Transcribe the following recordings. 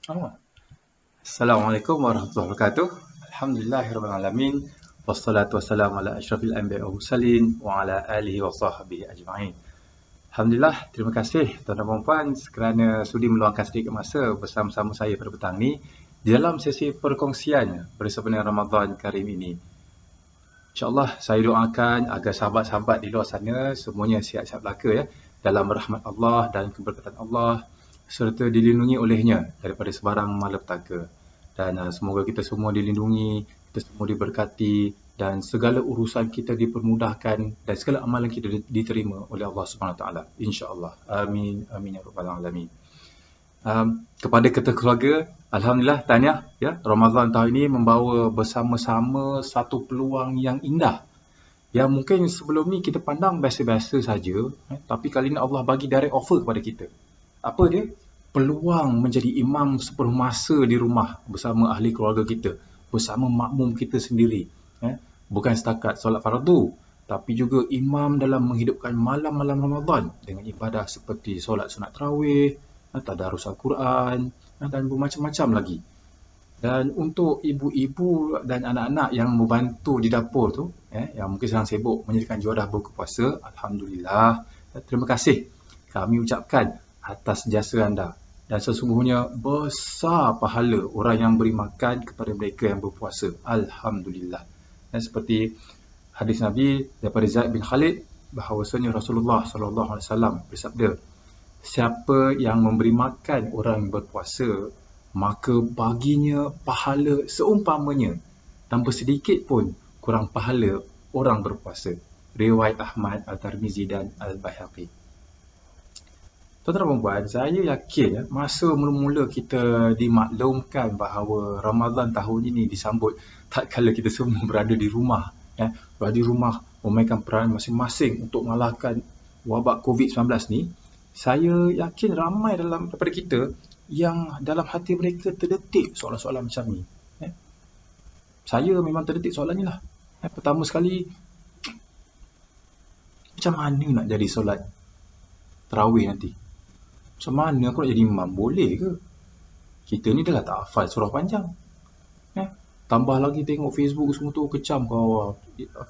Oh. Assalamualaikum warahmatullahi wabarakatuh. Alhamdulillahirabbil alamin. Wassalatu wassalamu ala asyrafil anbiya'i wal mursalin wa ala alihi wa sahbihi ajma'in. Alhamdulillah, terima kasih tuan-tuan dan puan kerana sudi meluangkan sedikit masa bersama-sama saya pada petang ni di dalam sesi perkongsian bersama Ramadan Karim ini. InsyaAllah saya doakan agar sahabat-sahabat di luar sana semuanya sihat-sihat belaka ya, dalam rahmat Allah dan keberkatan Allah, serta dilindungi olehnya daripada sebarang malapetaka. Dan semoga kita semua dilindungi, kita semua diberkati dan segala urusan kita dipermudahkan dan segala amalan kita diterima oleh Allah Subhanahu Wa Taala. InsyaAllah. Amin. Amin ya rabbal alamin. Kepada kita keluarga, alhamdulillah tahniah ya, Ramadan tahun ini membawa bersama-sama satu peluang yang indah. Yang mungkin sebelum ni kita pandang biasa-biasa saja, tapi kali ini Allah bagi direct offer kepada kita. Apa dia? Peluang menjadi imam sepenuh masa di rumah bersama ahli keluarga kita, bersama makmum kita sendiri. Bukan setakat solat fardu, tapi juga imam dalam menghidupkan malam-malam Ramadan dengan ibadah seperti solat sunat tarawih, tadarus Al-Quran dan bermacam-macam lagi. Dan untuk ibu-ibu dan anak-anak yang membantu di dapur tu, yang mungkin sedang sibuk menyediakan juadah buka puasa, alhamdulillah, terima kasih kami ucapkan atas jasa anda. Dan sesungguhnya besar pahala orang yang beri makan kepada mereka yang berpuasa. Alhamdulillah. Dan seperti hadis Nabi daripada Zaid bin Khalid, bahawasanya Rasulullah SAW bersabda, siapa yang memberi makan orang yang berpuasa, maka baginya pahala seumpamanya, tanpa sedikit pun kurang pahala orang berpuasa. Riwayat Ahmad, Al-Tirmizi dan Al-Baihaqi. Tuan-tuan dan puan, saya yakin masa mula-mula kita dimaklumkan bahawa Ramadan tahun ini disambut tak kala kita semua berada di rumah, berada di rumah memainkan peranan masing-masing untuk mengalahkan wabak COVID-19 ni, saya yakin ramai daripada kita yang dalam hati mereka terdetik soalan-soalan macam ni. Saya memang terdetik soalan ni lah. Pertama sekali, macam mana nak jadi solat tarawih nanti? Macam mana aku nak jadi imam? Boleh ke? Kita ni dah tak hafal surah panjang. Tambah lagi tengok Facebook semua tu kecam kau,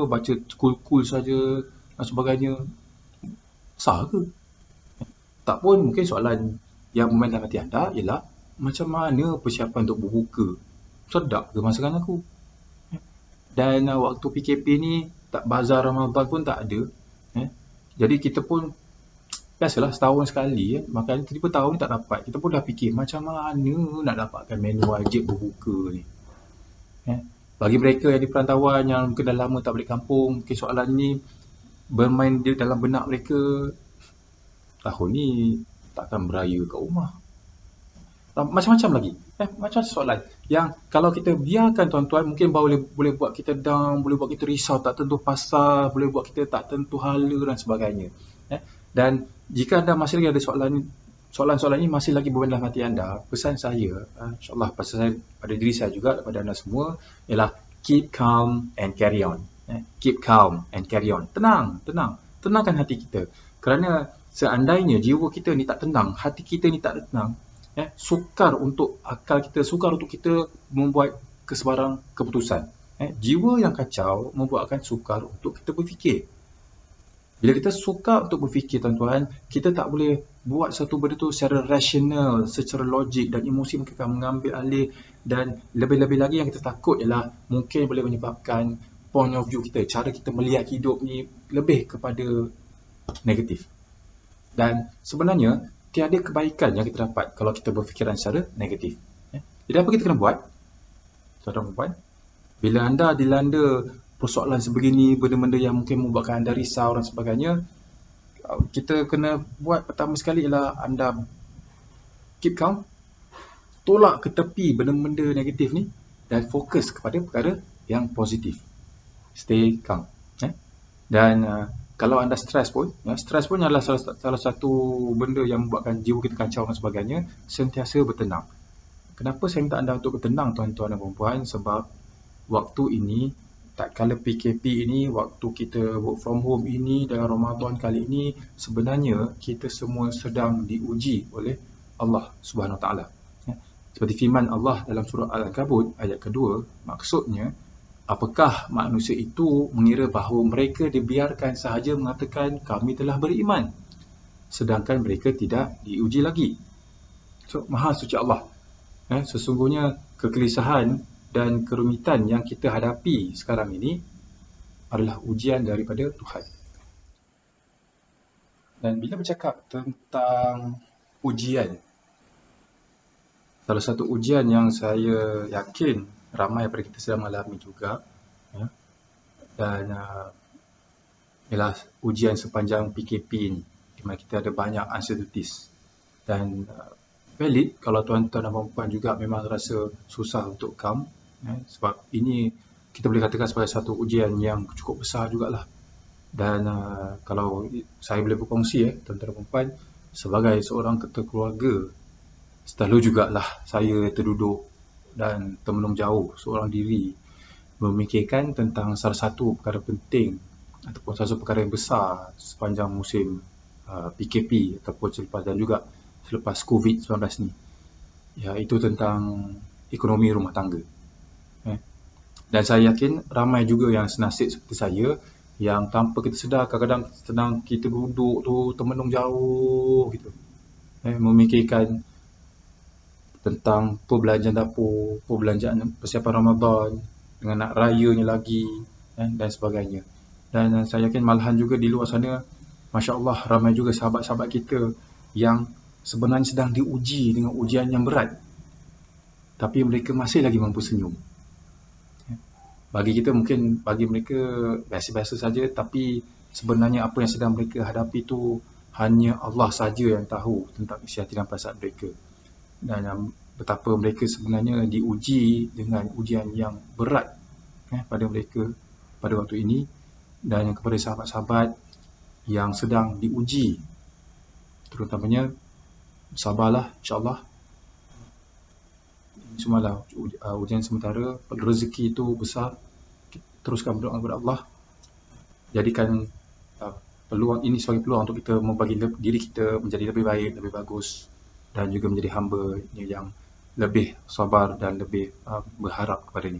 baca cool-cool saja dan sebagainya. Sah ke? Tak pun mungkin soalan yang memainkan hati anda ialah macam mana persiapan untuk berbuka? Sedap ke masakan aku? Dan waktu PKP ni tak bazar Ramadan pun tak ada. Jadi kita pun biasalah setahun sekali makan, tiba-tiba tahun ni tak dapat. Kita pun dah fikir macam mana nak dapatkan menu wajib berbuka ni. Bagi mereka yang di perantauan yang mungkin dah lama tak balik kampung, mungkin soalan ni bermain di dalam benak mereka, tahun ni takkan beraya kat rumah. Macam-macam lagi. Macam soalan yang kalau kita biarkan tuan-tuan, mungkin boleh buat kita down, boleh buat kita risau, tak tentu pasal, boleh buat kita tak tentu hala dan sebagainya. Dan jika anda masih lagi ada soalan-soalan ini masih lagi bermain dalam hati anda, pesan saya, insyaAllah pesan saya pada diri saya juga, kepada anda semua, ialah keep calm and carry on. Keep calm and carry on. Tenangkan hati kita. Kerana seandainya jiwa kita ni tak tenang, hati kita ni tak tenang, sukar untuk akal kita, sukar untuk kita membuat kesebarang keputusan. Jiwa yang kacau membuatkan sukar untuk kita berfikir. Bila kita sukar untuk berfikir, tuan-tuan, kita tak boleh buat satu benda tu secara rasional, secara logik, dan emosi mungkin akan mengambil alih. Dan lebih-lebih lagi yang kita takut ialah mungkin boleh menyebabkan point of view kita, cara kita melihat hidup ni lebih kepada negatif. Dan sebenarnya tiada kebaikan yang kita dapat kalau kita berfikiran secara negatif. Jadi apa kita kena buat? Tuan-tuan dan puan, bila anda dilanda persoalan sebegini, benda-benda yang mungkin membuatkan anda risau dan sebagainya, kita kena buat pertama sekali ialah anda keep calm, tolak ke tepi benda-benda negatif ni dan fokus kepada perkara yang positif. Stay calm. Dan kalau anda stres pun adalah salah satu benda yang membuatkan jiwa kita kacau dan sebagainya. Sentiasa bertenang. Kenapa saya minta anda untuk bertenang, tuan-tuan dan puan-puan? Sebab waktu ini, tak kala PKP ini, waktu kita work from home ini, dalam Ramadan kali ini, sebenarnya kita semua sedang diuji oleh Allah Subhanahu Wa Taala. Seperti firman Allah dalam surah Al-Ankabut ayat kedua, maksudnya, apakah manusia itu mengira bahawa mereka dibiarkan sahaja mengatakan kami telah beriman, sedangkan mereka tidak diuji lagi. So, Maha Suci Allah. Sesungguhnya kegelisahan dan kerumitan yang kita hadapi sekarang ini adalah ujian daripada Tuhan. Dan bila bercakap tentang ujian, salah satu ujian yang saya yakin ramai daripada kita sedang mengalami juga, dan ialah ujian sepanjang PKP ini, di mana kita ada banyak uncertainties. Dan valid kalau tuan-tuan dan puan-puan juga memang rasa susah untuk come, sebab ini kita boleh katakan sebagai satu ujian yang cukup besar jugalah. Dan kalau saya boleh berkongsi, tuan-tuan dan puan-puan, sebagai seorang ketua keluarga, selalu jugalah saya terduduk dan termenung jauh seorang diri memikirkan tentang salah satu perkara penting ataupun salah satu perkara yang besar sepanjang musim PKP ataupun selepas COVID-19 ni, iaitu tentang ekonomi rumah tangga. Dan saya yakin ramai juga yang senasib seperti saya, yang tanpa kita sedar kadang-kadang sedang kita duduk tu termenung jauh gitu, memikirkan tentang perbelanjaan dapur, perbelanjaan persiapan Ramadan, dengan nak rayanya lagi, dan sebagainya. Dan saya yakin malahan juga di luar sana, Masya Allah, ramai juga sahabat-sahabat kita yang sebenarnya sedang diuji dengan ujian yang berat, tapi mereka masih lagi mampu senyum. Bagi kita mungkin, bagi mereka biasa-biasa saja, tapi sebenarnya apa yang sedang mereka hadapi itu hanya Allah saja yang tahu tentang isi hati dan perasaan mereka. Dan betapa mereka sebenarnya diuji dengan ujian yang berat pada mereka pada waktu ini. Dan kepada sahabat-sahabat yang sedang diuji, terutamanya, sabarlah, insyaAllah. Ini semualah ujian sementara. Rezeki itu besar. Teruskan berdoa kepada Allah. Jadikan peluang ini sebagai peluang untuk kita membagi diri kita menjadi lebih baik, lebih bagus, dan juga menjadi hamba yang lebih sabar dan lebih berharap kepadanya.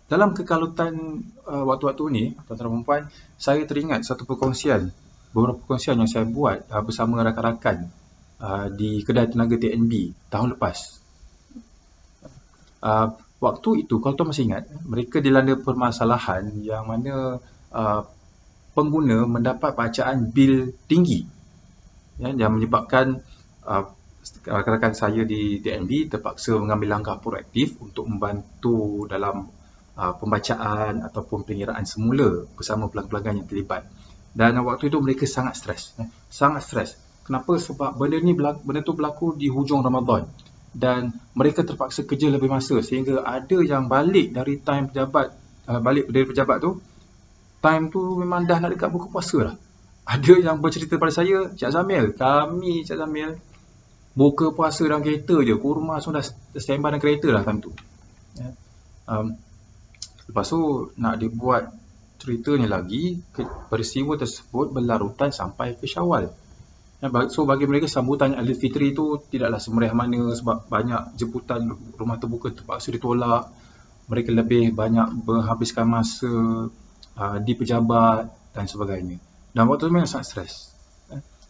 Dalam kekalutan waktu-waktu ini, tuan-tuan dan puan-puan, saya teringat beberapa perkongsian yang saya buat bersama rakan-rakan di kedai tenaga TNB tahun lepas. Waktu itu, kalau tuan masih ingat, mereka dilanda permasalahan yang mana pengguna mendapat bacaan bil tinggi, yang menyebabkan rakan-rakan saya di TNB terpaksa mengambil langkah proaktif untuk membantu dalam pembacaan ataupun pengiraan semula bersama pelanggan-pelanggan yang terlibat. Dan waktu itu mereka sangat stres. Kenapa? Sebab benda tu berlaku di hujung Ramadan, dan mereka terpaksa kerja lebih masa, sehingga ada yang balik dari pejabat tu, time tu memang dah nak dekat buka puasa lah. Ada yang bercerita pada saya, Cik Zamil, buka puasa dalam kereta je, kurma semua dah standby dalam kereta lah time tu. Lepas tu nak dibuat ceritanya lagi, peristiwa tersebut berlarutan sampai ke Syawal. So bagi mereka sambutan Aidilfitri itu tidaklah semeriah mana, sebab banyak jemputan rumah terbuka terpaksa ditolak. Mereka lebih banyak menghabiskan masa di pejabat dan sebagainya. Dan waktu itu memang sangat stres.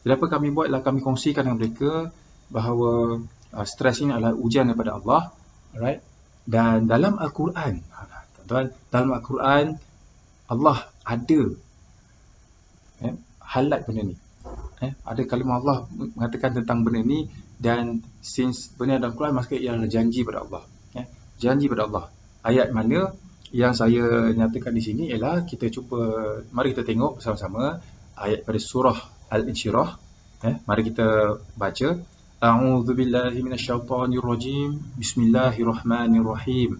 Jadi apa kami buat adalah kami kongsikan dengan mereka bahawa stres ini adalah ujian daripada Allah. Alright? Dan dalam Al-Quran, dalam Al-Quran, Allah ada highlight benda ni. Ada kalimah Allah mengatakan tentang benda ni, dan since benda dalam Quran, maka ia adalah janji pada Allah. Janji pada Allah. Ayat mana yang saya nyatakan di sini ialah, mari kita tengok bersama-sama ayat pada surah Al-Insyirah. Mari kita baca. A'udzu billahi minasyaitonir rajim. Bismillahirrahmanirrahim.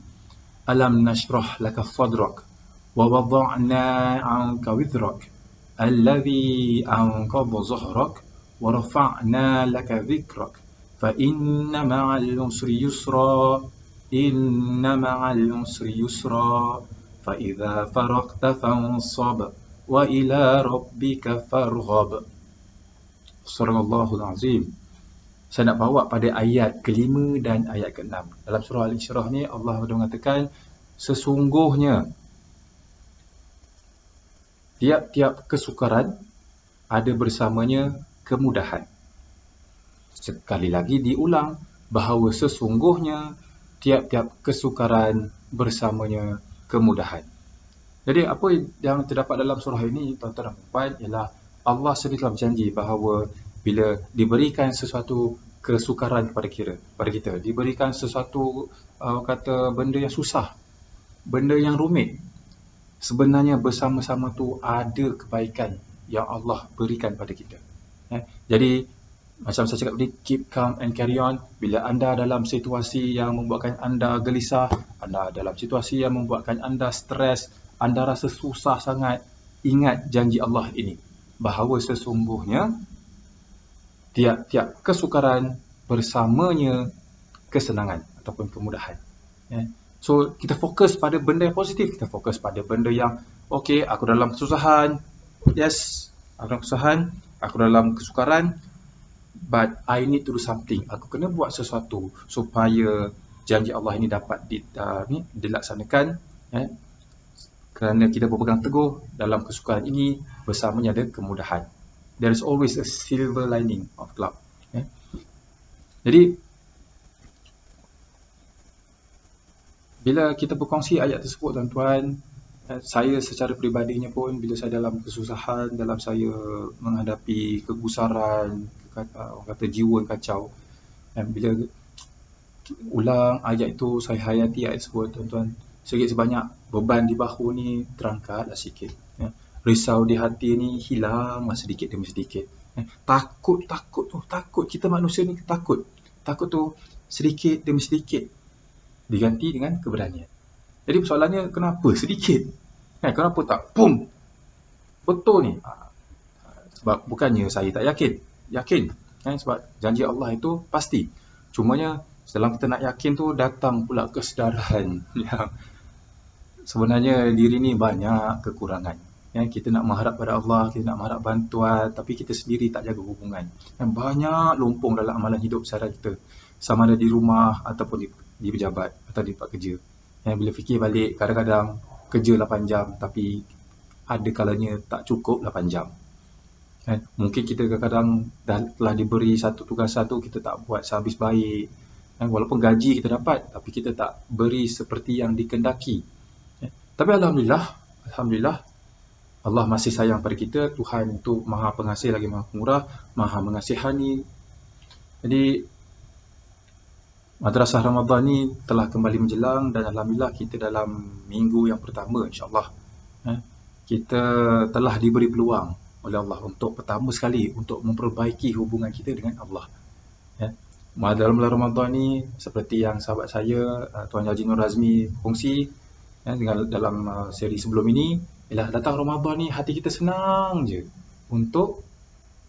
Alam nashrah laka sadrak wa wada'na 'anka wizrak alladhi anqadha zahrak wa rafa'na laka dhikrak fa inna ma'al usri yusra fa idza faragta fansab wa ila rabbika farghab. Sadaqallahul azim. Saya nak bawa pada ayat ke-5 dan ayat ke-6. Dalam surah Al-Isyrah ni Allah mengatakan, sesungguhnya tiap-tiap kesukaran ada bersamanya kemudahan. Sekali lagi diulang bahawa sesungguhnya tiap-tiap kesukaran bersamanya kemudahan. Jadi apa yang terdapat dalam surah ini, tuan-tuan dan puan, ialah Allah sendiri telah berjanji bahawa bila diberikan sesuatu kesukaran kepada kita, diberikan sesuatu kata benda yang susah, benda yang rumit, sebenarnya bersama-sama tu ada kebaikan yang Allah berikan pada kita. Jadi macam saya cakap tadi, keep calm and carry on. Bila anda dalam situasi yang membuatkan anda gelisah, anda dalam situasi yang membuatkan anda stres, anda rasa susah sangat, ingat janji Allah ini, bahawa sesungguhnya tiap-tiap kesukaran bersamanya kesenangan ataupun kemudahan. So kita fokus pada benda yang positif, kita fokus pada benda yang okey, aku dalam kesusahan, yes, aku dalam kesusahan, aku dalam kesukaran, but I need to do something. Aku kena buat sesuatu supaya janji Allah ini dapat dilaksanakan. Kerana kita berpegang teguh dalam kesukaran ini, bersamanya ada kemudahan. There is always a silver lining of cloud. Jadi bila kita berkongsi ayat tersebut, tuan-tuan, saya secara peribadinya pun, bila saya dalam kesusahan, dalam saya menghadapi kegusaran, orang kata jiwa kacau, bila ulang ayat itu, saya hayati ayat tersebut, tuan-tuan, sedikit sebanyak beban di bahu ni terangkatlah sikit. Risau di hati ni hilang sedikit demi sedikit. Takut kita manusia ni takut tu sedikit demi sedikit diganti dengan keberanian. Jadi persoalannya, kenapa sedikit? Kenapa tak pum betul ni? Sebab bukannya saya tak yakin, sebab janji Allah itu pasti. Cumanya dalam kita nak yakin tu, datang pula kesedaran yang sebenarnya diri ni banyak kekurangan. Kita nak mengharap pada Allah, kita nak mengharap bantuan, tapi kita sendiri tak jaga hubungan. Banyak lumpung dalam amalan hidup seharian kita, sama ada di rumah ataupun di pejabat atau di tempat kerja. Bila fikir balik, kadang-kadang kerja 8 jam tapi ada kalanya tak cukup 8 jam. Mungkin kita kadang-kadang telah diberi satu tugasan tu, kita tak buat sehabis baik. Walaupun gaji kita dapat, tapi kita tak beri seperti yang dikendaki. Tapi Alhamdulillah, Allah masih sayang pada kita. Tuhan itu Maha Pengasih lagi Maha Pemurah, Maha Mengasihani. Jadi Madrasah Ramadan ni telah kembali menjelang, dan Alhamdulillah kita dalam minggu yang pertama, insyaAllah kita telah diberi peluang oleh Allah untuk pertama sekali untuk memperbaiki hubungan kita dengan Allah. Dalam bulan Ramadan ni, seperti yang sahabat saya Tuan Haji Nur Razmi kongsi dalam seri sebelum ini, ialah datang Ramadan ni hati kita senang je untuk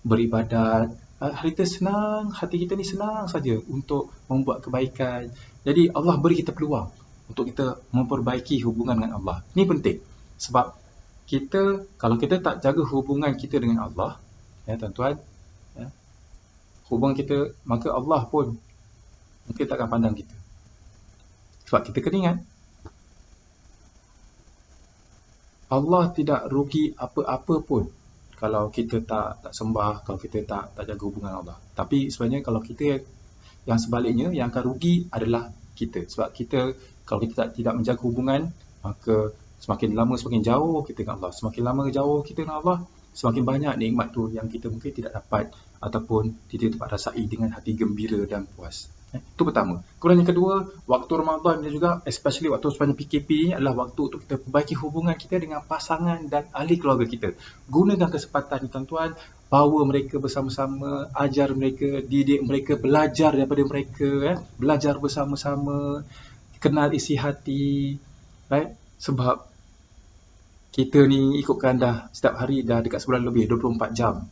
beribadat. Hati kita ni senang saja untuk membuat kebaikan. Jadi Allah beri kita peluang untuk kita memperbaiki hubungan dengan Allah. Ini penting, sebab kalau kita tak jaga hubungan kita dengan Allah, tuan-tuan, hubungan kita, maka Allah pun mungkin takkan pandang kita. Sebab kita kena ingat, Allah tidak rugi apa-apa pun kalau kita tak sembah, kalau kita tak jaga hubungan Allah. Tapi sebenarnya kalau kita yang sebaliknya, yang akan rugi adalah kita. Sebab kalau kita tidak menjaga hubungan, maka semakin lama semakin jauh kita dengan Allah. Semakin lama jauh kita dengan Allah, semakin banyak nikmat tu yang kita mungkin tidak dapat ataupun tidak dapat rasai dengan hati gembira dan puas. Itu pertama. Kemudian yang kedua, waktu Ramadan dan juga especially waktu sepanjang PKP ini adalah waktu untuk kita perbaiki hubungan kita dengan pasangan dan ahli keluarga kita. Gunakan kesempatan ini, tuan-tuan, bawa mereka bersama-sama, ajar mereka, didik mereka, belajar daripada mereka, belajar bersama-sama, kenal isi hati, right? Sebab kita ni ikutkan dah setiap hari dah dekat sebulan lebih, 24 jam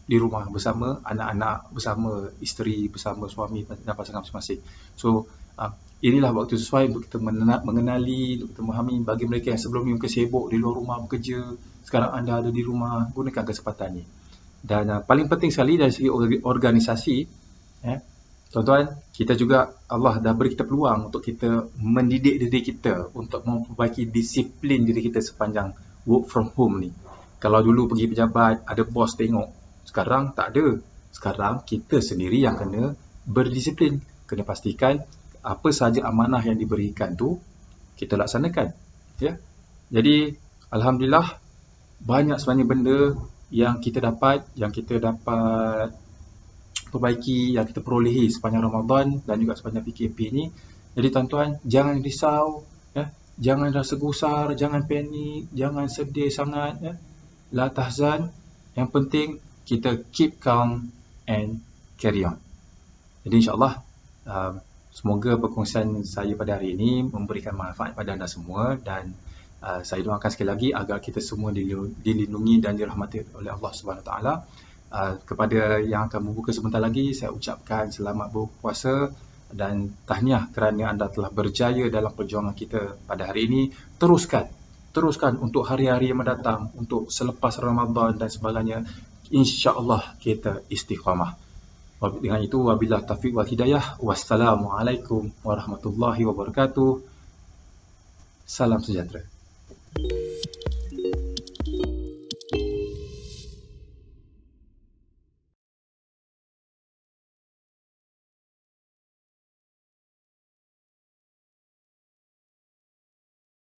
di rumah bersama anak-anak, bersama isteri, bersama suami dan pasangan masing-masing. So inilah waktu sesuai untuk kita mengenali, untuk kita memahami. Bagi mereka yang sebelum ni mungkin sibuk di luar rumah bekerja, sekarang anda ada di rumah, gunakan kesempatan ini. Dan paling penting sekali dari segi organisasi, Tuan-tuan, kita juga Allah dah beri kita peluang untuk kita mendidik diri kita untuk memperbaiki disiplin diri kita sepanjang work from home ni. Kalau dulu pergi pejabat, ada bos tengok. Sekarang tak ada. Sekarang kita sendiri yang kena berdisiplin. Kena pastikan apa sahaja amanah yang diberikan tu kita laksanakan. Ya. Jadi, Alhamdulillah, banyak sebenarnya benda yang kita dapat perbaiki, yang kita perolehi sepanjang Ramadan dan juga sepanjang PKP ni. Jadi tuan-tuan, jangan risau, ya. Jangan rasa gusar, jangan panik, jangan sedih sangat, ya. La tahzan. Yang penting kita keep calm and carry on. Jadi insya-Allah semoga perkongsian saya pada hari ini memberikan manfaat pada anda semua, dan saya doakan sekali lagi agar kita semua dilindungi dan dirahmati oleh Allah Subhanahu Wa Taala. Kepada yang akan membuka sebentar lagi, saya ucapkan selamat berpuasa dan tahniah kerana anda telah berjaya dalam perjuangan kita pada hari ini. Teruskan untuk hari-hari yang mendatang, untuk selepas Ramadan dan sebagainya. InsyaAllah kita istiqamah. Dengan itu, wabillahi taufiq wal hidayah. Wassalamualaikum warahmatullahi wabarakatuh. Salam sejahtera.